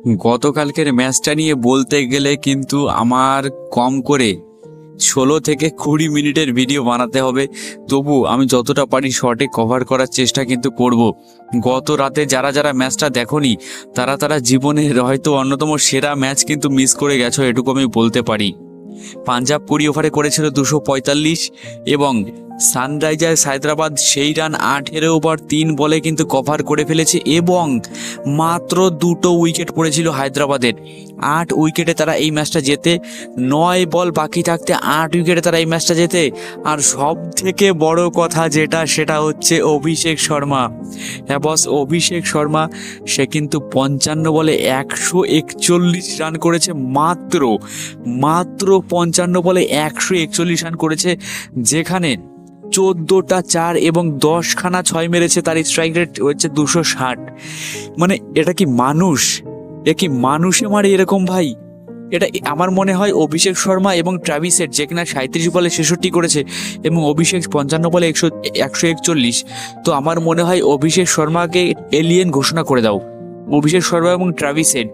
গতকালকের ম্যাচটা নিয়ে বলতে গেলে কিন্তু আমার কম করে 16 থেকে 20 মিনিটের ভিডিও বানাতে হবে। তবু আমি যতটা পারি শর্টে কভার করার চেষ্টা কিন্তু করব। গত রাতে যারা যারা ম্যাচটা দেখোনি তারা জীবনের হয়তো অন্যতম সেরা ম্যাচ কিন্তু মিস করে গেছো, এটুকু আমি বলতে পারি। পাঞ্জাব 20 ওভারে করেছিল 245 এবং সানরাইজার্স হায়দ্রাবাদ সেই রান 18 ওভার 3 বলে কিন্তু কভার করে ফেলেছে এবং মাত্র 2টো উইকেট পড়েছিল হায়দ্রাবাদের। 8 উইকেটে তারা এই ম্যাচটা জেতে, 9 বল বাকি থাকতে 8 উইকেটে তারা এই ম্যাচটা জেতে। আর সব থেকে বড় কথা সেটা হচ্ছে অভিষেক শর্মা। হ্যাঁ বস, অভিষেক শর্মা সে কিন্তু 55 বলে 141 রান করেছে। মাত্র 55 বলে 141 রান করেছে, যেখানে 14টা 4 এবং 10খানা 6 মেরেছে। তার স্ট্রাইক রেট হচ্ছে 260। মানে এটা কি মানুষ? কি মানুষে মারে এরকম ভাই? এটা আমার মনে হয় অভিষেক শর্মা এবং ট্রাভিস হেড, যে কিনা 37 বলে 66 করেছে এবং অভিষেক 55 বলে 141, তো আমার মনে হয় অভিষেক শর্মাকে এলিয়েন ঘোষণা করে দাও। অভিষেক শর্মা এবং ট্রাভিস হেড,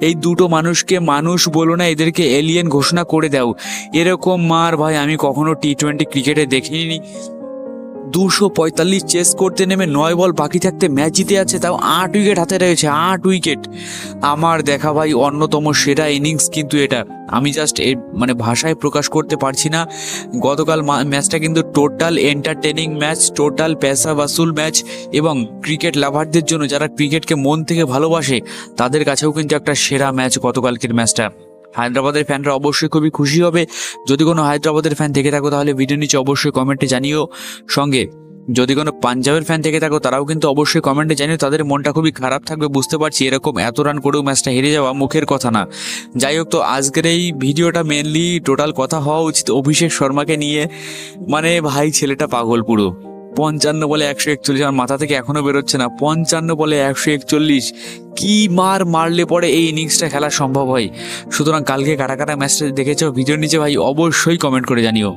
এই দুটো মানুষকে মানুষ বলো না, এদেরকে এলিয়েন ঘোষণা করে দাও। এরকম মার ভাই আমি কখনো টি-20 ক্রিকেটে দেখিনি। 245 চেস করতে নেমে 9 বল বাকি থাকতে ম্যাচ জিতে আছে, তাও 8 উইকেট হাতে রয়েছে, 8 উইকেট। আমার দেখা ভাই অন্যতম সেরা ইনিংস কিন্তু এটা। আমি জাস্ট মানে ভাষায় প্রকাশ করতে পারছি না। গতকাল ম্যাচটা কিন্তু টোটাল এন্টারটেনিং ম্যাচ, টোটাল পেশা বাসুল ম্যাচ এবং ক্রিকেট লাভারদের জন্য, যারা ক্রিকেটকে মন থেকে ভালোবাসে, তাদের কাছেও কিন্তু একটা সেরা ম্যাচ গতকালকের ম্যাচটা। হায়দ্রাবাদের ফ্যানরা অবশ্যই খুবই খুশি হবে। যদি কোনো হায়দ্রাবাদের ফ্যান থেকে থাকো তাহলে ভিডিও নিচে অবশ্যই কমেন্টে জানিও। সঙ্গে যদি কোনো পাঞ্জাবের ফ্যান থেকে থাকো তারাও কিন্তু অবশ্যই কমেন্টে জানিও। তাদের মনটা খুবই খারাপ থাকবে, বুঝতে পারছি। এরকম এত রান করেও ম্যাচটা হেরে যাওয়া মুখের কথা না। যাই হোক, তো আজকের এই ভিডিওটা মেনলি টোটাল কথা হওয়া উচিত অভিষেক শর্মাকে নিয়ে। মানে ভাই ছেলেটা পাগল পুরো। 55 বলে 141, আমার মাথা থেকে এখনো বেরোচ্ছে না। 55 বলে 141 কি মারলে পরে এই ইনিংসটা খেলা সম্ভব হয়? সুতরাং কালকে কারা কারা ম্যাচটা দেখেছো ভিডিওর নিচে ভাই অবশ্যই কমেন্ট করে জানিও।